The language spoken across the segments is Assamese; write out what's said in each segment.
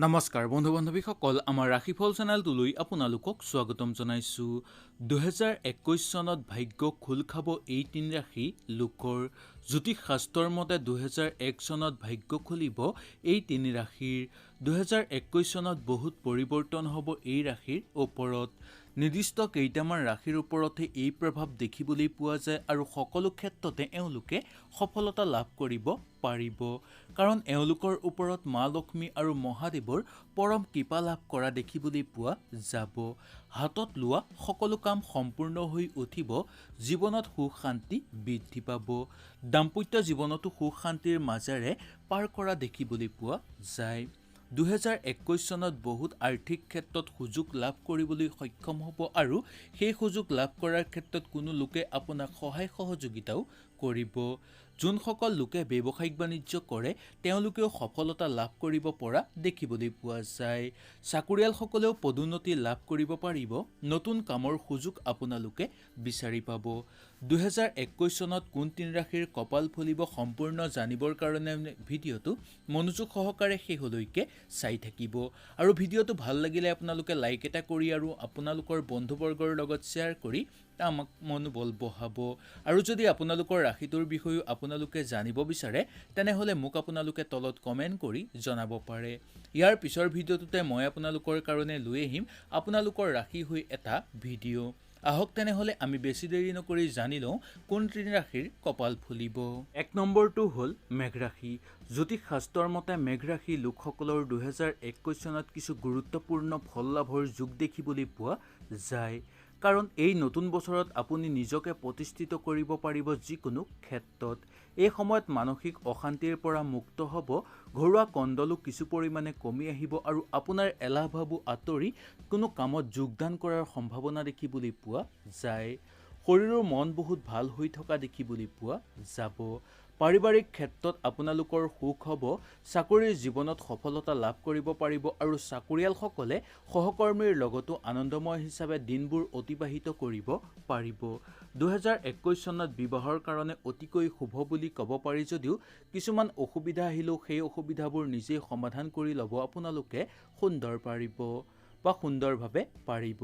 নমস্কাৰ বন্ধু বান্ধৱীসকল, আমাৰ ৰাশিফল চেনেলটোলৈ আপোনালোকক স্বাগতম জনাইছোঁ। 2021 চনত ভাগ্য খোল খাব এই 3 ৰাশি লোকৰ। জ্যোতিষ শাস্ত্ৰৰ মতে 2001 চনত ভাগ্য খুলিব এই 3 ৰাশিৰ। 2021 চনত বহুত পৰিৱৰ্তন হ'ব এই ৰাশিৰ ওপৰত। নিৰ্দিষ্ট কেইটামান ৰাশিৰ ওপৰতহে এই প্ৰভাৱ দেখিবলৈ পোৱা যায় আৰু সকলো ক্ষেত্ৰতে এওঁলোকে সফলতা লাভ কৰিব পাৰিব। কাৰণ এওঁলোকৰ ওপৰত মা লক্ষ্মী আৰু মহাদেৱৰ পৰম কৃপা লাভ কৰা দেখিবলৈ পোৱা যাব। হাতত লোৱা সকলো কাম সম্পূৰ্ণ হৈ উঠিব। জীৱনত সুখ শান্তি বৃদ্ধি পাব। দাম্পত্য জীৱনতো সুখ শান্তিৰ মাজেৰে পাৰ কৰা দেখিবলৈ পোৱা যায়। 2021 চনত বহুত আৰ্থিক ক্ষেত্ৰত সুযোগ লাভ কৰিবলৈ সক্ষম হ'ব আৰু সেই সুযোগ লাভ কৰাৰ ক্ষেত্ৰত কোনো লোকে আপোনাক সহায় সহযোগিতাও কৰিব। যোনসকল লোকে ব্যৱসায়িক বাণিজ্য কৰে তেওঁলোকেও সফলতা লাভ কৰিব পৰা দেখিবলৈ পোৱা যায়। চাকৰিয়ালসকলেও পদোন্নতি লাভ কৰিব পাৰিব। নতুন কামৰ সুযোগ আপোনালোকে বিচাৰি পাব। 2021 চনত কোন 3 ৰাশিৰ কপাল ফুলিব সম্পূৰ্ণ জানিবৰ কাৰণে ভিডিঅ'টো মনোযোগ সহকাৰে শেষলৈকে চাই থাকিব। আৰু ভিডিঅ'টো ভাল লাগিলে আপোনালোকে লাইক এটা কৰি আৰু আপোনালোকৰ বন্ধুবৰ্গৰ লগত শ্বেয়াৰ কৰি আমাক মনোবল বঢ়াব। আৰু যদি আপোনালোকৰ ৰাশিটোৰ বিষয়েও আপোনালোকে জানিব বিচাৰে তেনেহ'লে মোক আপোনালোকে তলত কমেণ্ট কৰি জনাব পাৰে। ইয়াৰ পিছৰ ভিডিঅ'টোতে মই আপোনালোকৰ কাৰণে লৈ আহিম আপোনালোকৰ ৰাশি হৈ এটা ভিডিঅ'। আহক তেনেহ'লে আমি বেছি দেৰি নকৰি জানি লওঁ কোন 3 ৰাশিৰ কপাল ফুলিব। 1 নম্বৰটো হ'ল মেঘ ৰাশি। জ্যোতিষ শাস্ত্ৰৰ মতে মেঘ ৰাশি লোকসকলৰ 2021 চনত কিছু গুৰুত্বপূৰ্ণ ফল লাভৰ যোগ দেখিবলৈ পোৱা যায়। কাৰণ এই নতুন বছৰত আপুনি নিজকে প্ৰতিষ্ঠিত কৰিব পাৰিব যিকোনো ক্ষেত্ৰত। এই সময়ত মানসিক অশান্তিৰ পৰা মুক্ত হ'ব। ঘৰুৱা কণ্ডলো কিছু পৰিমাণে কমি আহিব আৰু আপোনাৰ এলাহ ভাবো আঁতৰি কোনো কামত যোগদান কৰাৰ সম্ভাৱনা দেখিবলৈ পোৱা যায়। শৰীৰৰ মন বহুত ভাল হৈ থকা দেখিবলৈ পোৱা যাব। পাৰিবাৰিক ক্ষেত্ৰত আপোনালোকৰ সুখ হ'ব। চাকৰিৰ জীৱনত সফলতা লাভ কৰিব পাৰিব আৰু চাকৰিয়ালসকলে সহকৰ্মীৰ লগতো আনন্দময় হিচাপে দিনবোৰ অতিবাহিত কৰিব পাৰিব। 2021 চনত বিবাহৰ কাৰণে অতিকৈ শুভ বুলি ক'ব পাৰি যদিও কিছুমান অসুবিধা আহিলেও সেই অসুবিধাবোৰ নিজেই সমাধান কৰি ল'ব আপোনালোকে সুন্দৰভাৱে পাৰিব।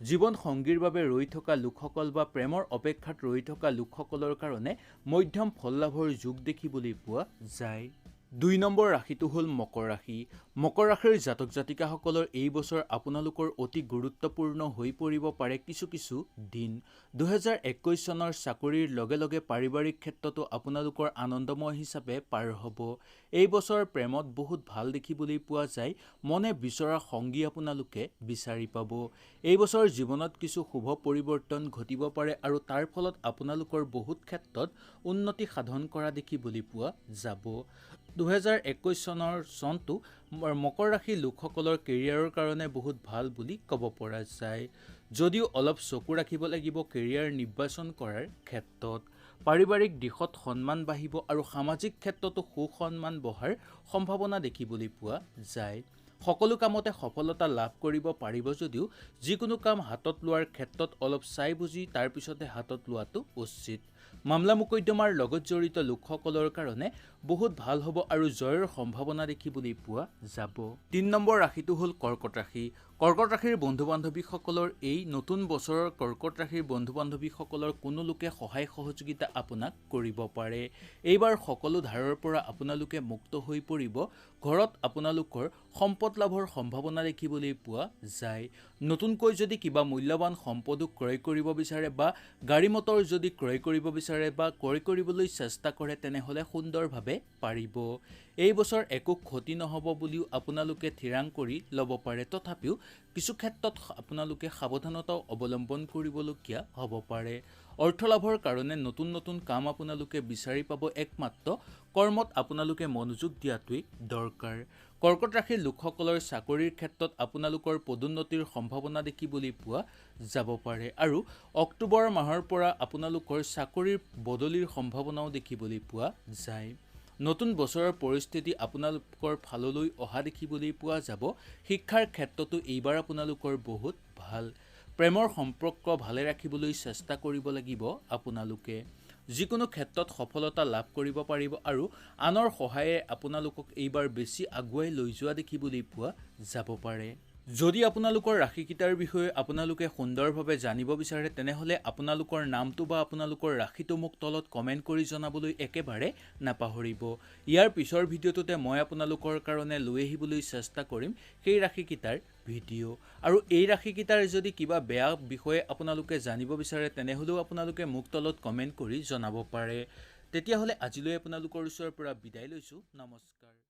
জীৱন সংগীৰ বাবে ৰৈ থকা লোকসকল বা প্ৰেমৰ অপেক্ষাত ৰৈ থকা লোকসকলৰ কাৰণে মধ্যম ফল লাভৰ যোগ দেখিবলৈ পোৱা যায়। 2 নম্বৰ ৰাশিটো হ'ল মকৰ ৰাশি। মকৰ ৰাশিৰ জাতক জাতিকাসকলৰ এই বছৰ আপোনালোকৰ অতি গুৰুত্বপূৰ্ণ হৈ পৰিব পাৰে কিছু দিন। 2021 চনৰ চাকৰিৰ লগে লগে পাৰিবাৰিক ক্ষেত্ৰতো আপোনালোকৰ আনন্দময় হিচাপে পাৰ হ'ব। এই বছৰ প্ৰেমত বহুত ভাল দেখিবলৈ পোৱা যায়। মনে বিচৰা সংগী আপোনালোকে বিচাৰি পাব। এই বছৰ জীৱনত কিছু শুভ পৰিৱৰ্তন ঘটিব পাৰে আৰু তাৰ ফলত আপোনালোকৰ বহুত ক্ষেত্ৰত উন্নতি সাধন কৰা দেখিবলৈ পোৱা যাব। 2021 চনটো মকৰ ৰাশি লোকসকলৰ কেৰিয়াৰৰ কাৰণে বহুত ভাল বুলি ক'ব পৰা যায়। যদিও অলপ চকু ৰাখিব লাগিব কেৰিয়াৰ নিৰ্বাচন কৰাৰ ক্ষেত্ৰত। পাৰিবাৰিক দিশত সন্মান বাঢ়িব আৰু সামাজিক ক্ষেত্ৰতো সুসন্মান বঢ়াৰ সম্ভাৱনা দেখিবলৈ পোৱা যায়। সকলো কামতে সফলতা লাভ কৰিব পাৰিব যদিও যিকোনো কাম হাতত লোৱাৰ ক্ষেত্ৰত অলপ চাই বুজি তাৰ পিছতে হাতত লোৱাটো উচিত। মামলা মোকদ্দমাৰ লগত জড়িত লোকসকলৰ কাৰণে বহুত ভাল হ'ব আৰু জয়ৰ সম্ভাৱনা দেখিবলৈ পোৱা যাব। 3 নম্বৰ ৰাশিটো হ'ল কৰ্কট ৰাশি। কৰ্কট ৰাশিৰ বন্ধু বান্ধৱীসকলৰ এই নতুন বছৰৰ কৰ্কট ৰাশিৰ বন্ধু বান্ধৱীসকলৰ কোনো লোকে সহায় সহযোগিতা আপোনাক কৰিব পাৰে। এইবাৰ সকলো ধাৰৰ পৰা আপোনালোকে মুক্ত হৈ পৰিব। ঘৰত আপোনালোকৰ সম্পদ লাভৰ সম্ভাৱনা দেখিবলৈ পোৱা যায়। নতুনকৈ যদি কিবা মূল্যৱান সম্পদো ক্ৰয় কৰিব বিচাৰে বা গাড়ী মটৰ যদি ক্ৰয় কৰিব বিচাৰে বা ক্ৰয় কৰিবলৈ চেষ্টা কৰে তেনেহ'লে সুন্দৰভাৱে পাৰিব। এই বছৰ একো ক্ষতি নহ'ব বুলিও আপোনালোকে থিৰাং কৰি ল'ব পাৰে। তথাপিও কিছু ক্ষেত্ৰত আপোনালোকে সাৱধানতাও অৱলম্বন কৰিবলগীয়া হ'ব পাৰে। অৰ্থ লাভৰ কাৰণে নতুন কাম আপোনালোকে বিচাৰি পাব। একমাত্ৰ কৰ্মত আপোনালোকে মনোযোগ দিয়াটোৱেই দৰকাৰ। কৰ্কট ৰাশিৰ লোকসকলৰ চাকৰিৰ ক্ষেত্ৰত আপোনালোকৰ পদোন্নতিৰ সম্ভাৱনা দেখিবলৈ পোৱা যাব পাৰে আৰু অক্টোবৰ মাহৰ পৰা আপোনালোকৰ চাকৰিৰ বদলিৰ সম্ভাৱনাও দেখিবলৈ পোৱা যায়। নতুন বছৰৰ পৰিস্থিতি আপোনালোকৰ ফাললৈ অহা দেখিবলৈ পোৱা যাব। শিক্ষাৰ ক্ষেত্ৰতো এইবাৰ আপোনালোকৰ বহুত ভাল। প্ৰেমৰ সম্পৰ্ক ভালে ৰাখিবলৈ চেষ্টা কৰিব লাগিব আপোনালোকে। যিকোনো ক্ষেত্ৰত সফলতা লাভ কৰিব পাৰিব আৰু আনৰ সহায়ে আপোনালোকক এইবাৰ বেছি আগুৱাই লৈ যোৱা দেখিবলৈ পোৱা যাব পাৰে। যদি আপোনালোকৰ ৰাশিকেইটাৰ বিষয়ে আপোনালোকে সুন্দৰভাৱে জানিব বিচাৰে তেনেহ'লে আপোনালোকৰ নামটো বা আপোনালোকৰ ৰাশিটো মোক তলত কমেণ্ট কৰি জনাবলৈ একেবাৰে নাপাহৰিব। ইয়াৰ পিছৰ ভিডিঅ'টোতে মই আপোনালোকৰ কাৰণে লৈ আহিবলৈ চেষ্টা কৰিম সেই ৰাশিকেইটাৰ ভিডিঅ'। আৰু এই ৰাশিকেইটাৰ যদি কিবা বেয়া বিষয়ে আপোনালোকে জানিব বিচাৰে তেনেহ'লেও আপোনালোকে মোক তলত কমেণ্ট কৰি জনাব পাৰে। তেতিয়াহ'লে আজিলৈ আপোনালোকৰ ওচৰৰ পৰা বিদায় লৈছোঁ। নমস্কাৰ।